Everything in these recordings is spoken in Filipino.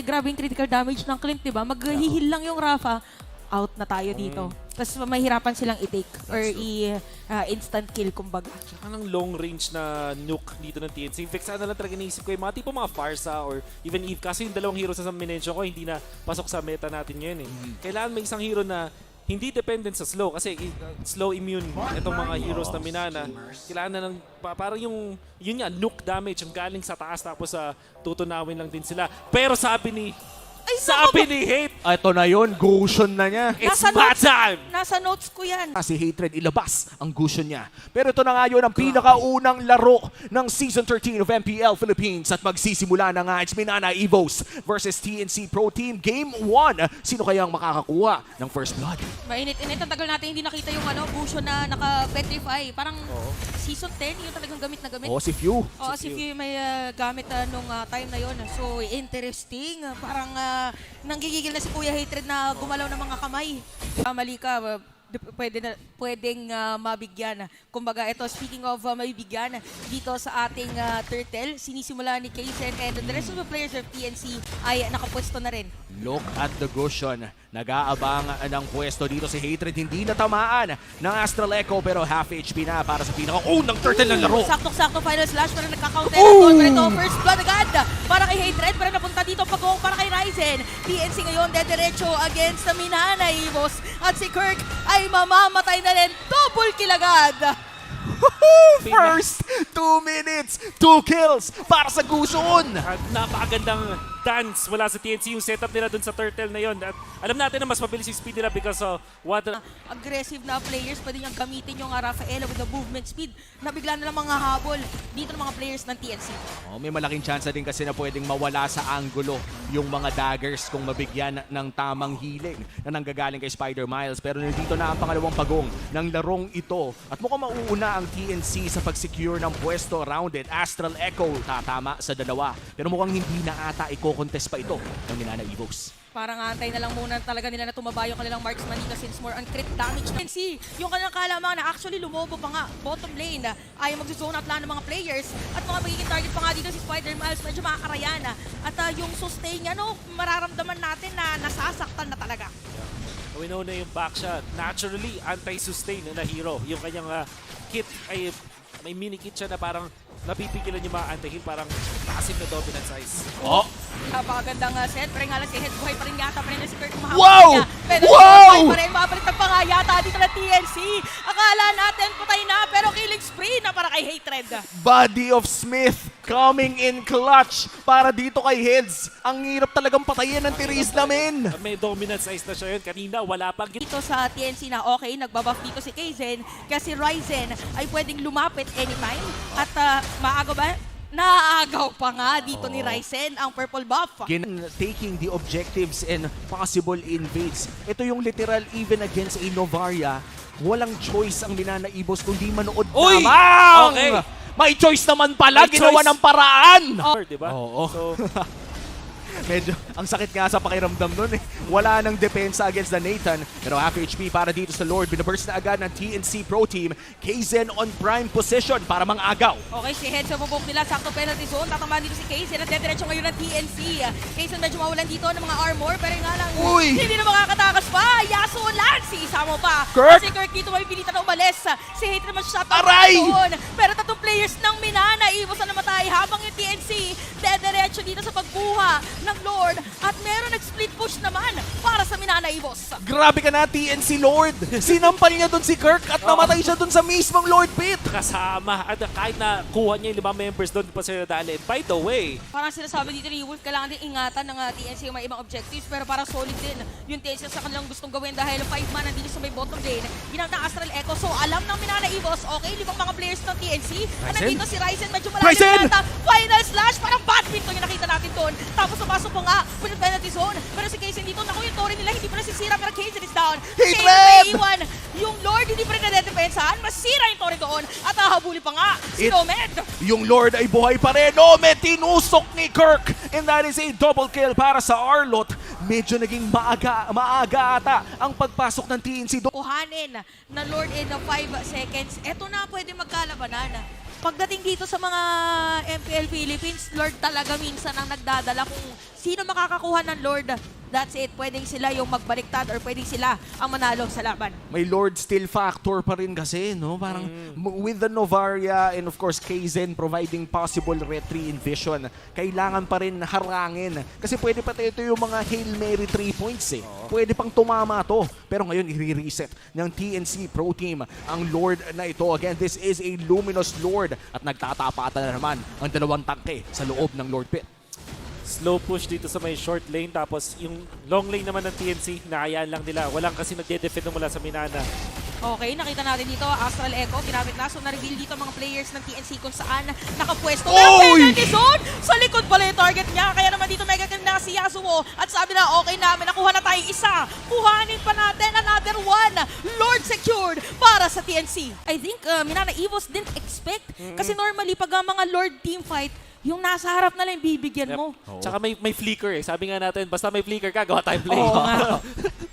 Grabe yung critical damage ng Clint, di ba? Maghihil lang yung Rafa, out na tayo dito. Tapos mahirapan silang i-take or instant kill, kumbaga. Tsaka ng long range na nuke dito ng TNC. In fact, sana lang talaga naisip ko yung mga tipo mga Farsa or even Eve. Kasi yung dalawang hero sa minention ko, hindi na pasok sa meta natin ngayon eh. Kailangan may isang hero na hindi dependent sa slow. Kasi slow immune itong mga heroes na minana. Kailangan na ng, parang yung, yun nga, nuke damage yung galing sa taas tapos tutunawin lang din sila. Pero sabi ni Hate, Ito na yun, Gusion na niya. it's Nasa my notes- time! Nasa notes ko yan. Si Hatred ilabas ang Gusion niya. Pero ito na nga yun ang pinakaunang laro ng Season 13 of MPL Philippines at magsisimula na nga. It's Minana Evos versus TNC Pro Team Game 1. Sino kayang makakakuha ng First Blood? Mainit-init. Ang tagal natin hindi nakita yung Gusion na naka-petrify. Parang season 10, yung talagang gamit na gamit. Si Few. Oo, si Few may gamit nung time na yon. So, interesting. Parang nanggigigil na si Kuya Hatred na gumalaw ng mga kamay. Mali ka, pwedeng mabigyan. Kumbaga, ito, speaking of mabigyan, dito sa ating Turtle, sinisimula ni Kaysen and the rest of the players of TNC ay nakapwesto na rin. Look at the Gusion. Nag-aabang ng pwesto dito si Hatred. Hindi natamaan ng Astral Echo pero half HP na para sa pinaka-unang Turtle ng laro. Saktong-sakto final slash pero nagka-counter pero ito first blood agad para kay Hatred pero napunta dito pag-uong para kay Ryzen. TNC ngayon dediretso against the Minana Evos at si Kirk ay mamamatay na rin. Double kill agad. First 2 minutes, 2 kills para sa Gusion. At napakagandang dance wala sa TNC yung setup nila dun sa Turtle na yon. At alam natin na mas mabilis yung speed nila because of what Aggressive na players, pwede niyang gamitin yung Rafaela with the movement speed na bigla na lang mga habol dito ng mga players ng TNC. May malaking chance din kasi na pwedeng mawala sa angulo yung mga daggers kung mabigyan ng tamang healing na nanggagaling kay Spider Miles. Pero nandito na ang pangalawang pagong ng larong ito at mukhang mauuna ang TNC sa pag-secure ng pwesto around it. Astral Echo tatama sa dalawa pero mukhang hindi na ata i-contest pa ito ng Minana Evos. Parang antay na lang muna talaga nila na tumaba yung kanilang marksman dito since more on crit damage na. TNC, yung kanilang kalamangan na actually lumobo pa nga bottom lane ay magzuzone out lang ng mga players at mga magiging target pa nga dito si Spider Miles medyo makakarayan at yung sustain niya mararamdaman natin na nasasaktan na talaga. we know na yung back shot. Naturally, anti-sustain na hero. Yung kanyang kit ay may mini kit siya na parang napipigilan yung mga anti-heal, parang passive na dominant size. Napakagandang set, pero nga lang si Head buhay pa rin yata pa rin na si Kirk kumahapon Wow! niya. Pero Wow! pa rin, mapalitan pa nga yata dito na TNC. Akala natin patay na, pero killing spree na para kay Hatred. Body of Smith coming in clutch para dito kay Heads. Ang hirap talagang patayin ng tiris namin. May dominant size na siya yun. Kanina, wala pang Dito sa TNC na okay, nagbabuff dito si Kaysen kasi Ryzen ay pwedeng lumapit anytime. At maaga ba? Naaagaw pa nga dito ni Ryzen ang purple buff. Taking the objectives and possible invades. Ito yung literal even against a Novaria. Walang choice ang Minana Evos kundi manood Uy! lamang. Okay. May choice naman pala, May ginawa choice. ng paraan. diba? Oo. So, Medyo, ang sakit nga sa pakiramdam nun eh. Wala nang depensa against the Nathan. Pero half HP para dito sa Lord. Binaburst na agad ng TNC Pro Team. Kaysen on prime position para mang-agaw. Okay, si Head sa bubok nila, sakto penalty zone. Tatamaan dito si Kaysen at dediretso ngayon ng TNC. Kaysen medyo mawalan dito ng mga armor, pero nga lang, Uy! hindi na makakatakas pa. Yasuo Lancy, isa mo pa. Kirk! Kasi Kirk dito may pilitan na umalis. Si Hate naman shot Aray! doon. Pero tatlong players ng Minana, Evos na namatay habang yung TNC dediretso dito sa pagbuha ng Lord. At meron nag-split push naman para sa Minana Evos. Grabe ka na, TNC Lord. Sinampal niya dun si Kirk at namatay siya dun sa mismong Lord Pit. kasama. At kahit na kuha niya yung 5 members doon pa sila dali. By the way, Parang sinasabi dito ni Wolf, kailangan din ingatan ng TNC yung may ibang objectives, pero parang solid din yung TNC sa kanilang gustong gawin dahil 5 man nandito sa may bottom lane. Ginamit ng Astral Echo, so alam ng Minana Evos, okay, 5 mga players ng TNC. At nandito si Ryzen, medyo malalim Ryzen! yata. Final slash, parang badminton yung nakita natin doon. Tapos napasok pa nga, with penalty zone. Pero si Kaysen dito, naku, yung Tori nila, hindi pa nasisira, pero Kaysen is down. Hatred! Kaysen iwan. Yung Lord, hindi pa rin nadedepensahan. Masira yung Tori doon. At hahabuli pa nga si Nomed. Yung Lord ay buhay pa rin. May tinusok ni Kirk. And that is a double kill para sa Arlot. Medyo naging maaga ata ang pagpasok ng TNC doon. Kuhanin na Lord in 5 seconds. Eto na, pwede magkalabanan. pagdating dito sa mga MPL Philippines, Lord talaga minsan ang nagdadala kung sino makakakuha ng Lord. That's it. Pwedeng sila yung magbaliktad or pwedeng sila ang manalo sa laban. May Lord Still factor pa rin kasi, no? Parang with the Novaria and of course Kaizen providing possible retry in vision, kailangan pa rin harangin. Kasi pwede pa ito yung mga Hail Mary 3 points eh. Pwede pang tumama to. Pero ngayon i-reset ng TNC Pro Team ang Lord na ito. Again, this is a Luminous Lord at nagtatapatan na naman ang dalawang tangke sa loob ng Lord Pit. Slow push dito sa may short lane, tapos yung long lane naman ng TNC, naayaan lang nila. Walang kasi nagde-defend mula sa Minana. Okay, nakita natin dito, Astral Echo, ginamit na. So, na-reveal dito mga players ng TNC kung saan nakapwesto. Pero penalty zone! Sa likod pala yung target niya. Kaya naman dito mega kill na si Yasuo. At sabi na, okay namin, nakuha na tayong isa. Kuhanin pa natin another one. Lord secured para sa TNC. I think Minana Evos didn't expect. Kasi normally, pag ang mga Lord team fight, yung nasa harap na lang yung bibigyan mo. Tsaka may flicker eh. Sabi nga natin, basta may flicker ka, gawa tayong play. Oo nga.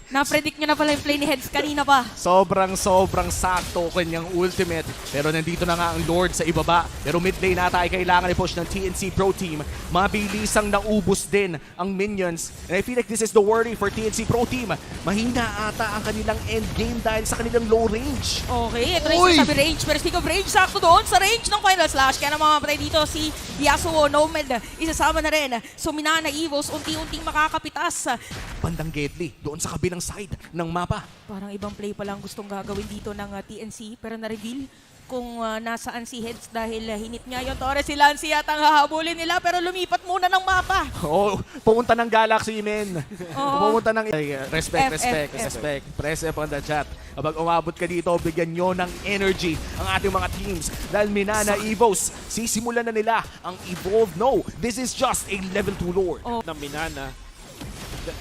Na-predict nyo na pala yung play ni Heads kanina pa. Sobrang sakto kanyang ultimate. Pero nandito na nga ang Lord sa ibaba. Pero mid lane nata ay kailangan i-push ng TNC Pro Team. Mabilisang naubos din ang minions. And I feel like this is the worry for TNC Pro Team. Mahina ata ang kanilang endgame dahil sa kanilang low range. Okay, ito na yung sabi range. Pero speak of range, sakto doon sa range ng Final Slash. Kaya naman mapatay dito si Yasuo, Nomad, isasama na rin. So Minana Evos, unti-unting makakapitas. Bandang Gedli, doon sa kabilang side ng mapa. Parang ibang play pa lang gustong gagawin dito ng TNC. Pero na-reveal kung nasaan si Heads dahil hinit niya yung Torres. Si Lancy at ang hahabulin nila pero lumipat muna ng mapa. Oh, pumunta ng Galaxy, men. Oo. Pumunta ng respect. F. Press F on the chat. Kapag umabot ka dito, bigyan nyo ng energy ang ating mga teams. Dahil Minana Evos, sisimulan na nila ang Evolve. No, this is just a level 2 Lord. Ng Minana.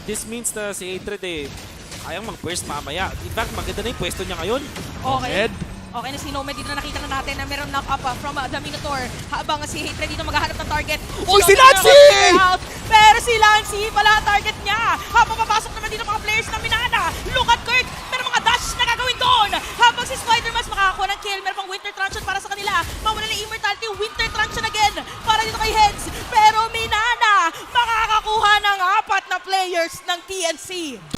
This means na si Hatred eh, kayang mag-burst mamaya. In fact, maganda na yung pwesto niya ngayon. Okay. Ed. Okay na si Nomad dito na nakita na natin na meron knock up from the Minotaur habang si Hatred dito maghahanap ng target. Uy, si Nomad Lancy! out, pero si Lancy pala ang target niya. Habang papasok naman dito mga players ng Minana. Look at Kirk, pero mga dash na gagawin doon. Habang si Spider mas makakakuha ng kill, meron pang Winter Truncheon para sa kanila. Mawala ng Immortality, Winter Truncheon again para dito kay Heads. Pero Minana makakakuha ng 4 na players ng TNC.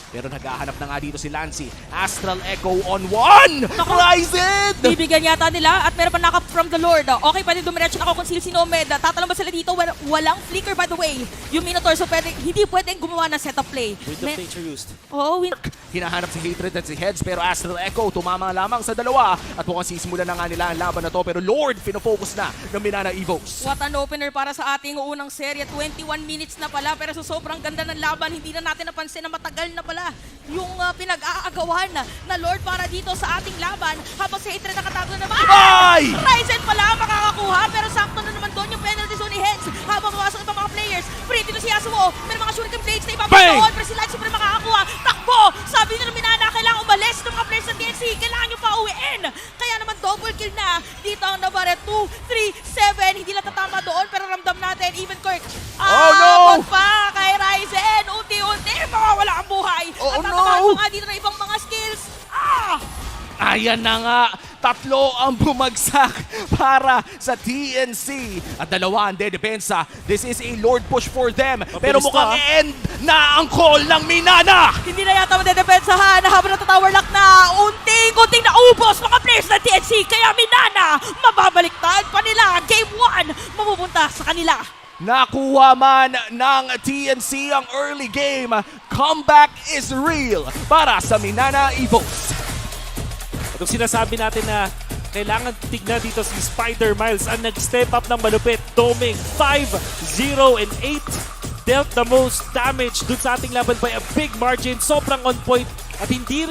Pero naghahanap na nga dito si Lancy. Astral Echo on 1! Ryzen! Bibigyan yata nila at meron pa knock up from the Lord. Okay, pwede dumiretso na ako kung si Nomad. Tatalong ba sila dito? Walang flicker by the way. Yung Minotaur, so hindi pwedeng gumawa ng setup play. With the nature used. Oh, Hinahanap si Hatred at si Heads pero Astral Echo tumama lamang sa dalawa at mukhang sisimulan na nga nila ang laban na to pero Lord pinofocus na ng Minana Evos. what an opener para sa ating unang serye. 21 minutes na pala pero sa sobrang ganda ng laban, hindi na natin napansin na matagal na pala yung pinag-aagawan na Lord para dito sa ating laban. Habang si Hatred nakatago na naman. Ay! Ryzen pala makakakuha pero sakto na naman doon yung penalty zone ni Heads. Habang pumasok itong mga players, free dito si Yasuo. May mga shuriken blades na ibabalik doon pero si Lancy pa rin makakakuha. Takbo! Sabi nila Minana, kailangan umalis ng mga players ng TNC. Kailangan nyo pa uwiin. Kaya naman double kill na. Dito ang Navarre, 2, 3, 7. Hindi lang tatama doon pero ramdam natin. Even Kirk. Oh, no! Abot pa kay Ryzen. Unti-unti, mawawala ang buhay. Oh, at no! tatamahan mo nga dito ng ibang mga skills. Ayan na nga, 3 ang bumagsak para sa TNC. At 2 ang dedepensa. This is a Lord push for them. Pero Mabilis mukhang na, end na ang call ng Minana. Hindi na yata madedepensahan habang natatower lock na unting-unting naubos mga players ng TNC. Kaya Minana, mababaliktad pa nila. Game 1, mapupunta sa kanila. Nakuha man ng TNC ang early game. Comeback is real para sa Minana Evos. At kung sinasabi natin na kailangan tignan dito si Spider Miles ang nag-step up ng malupit. Doming 5, 0, and 8 dealt the most damage dun sa ating laban by a big margin. Sobrang on point at hindi rin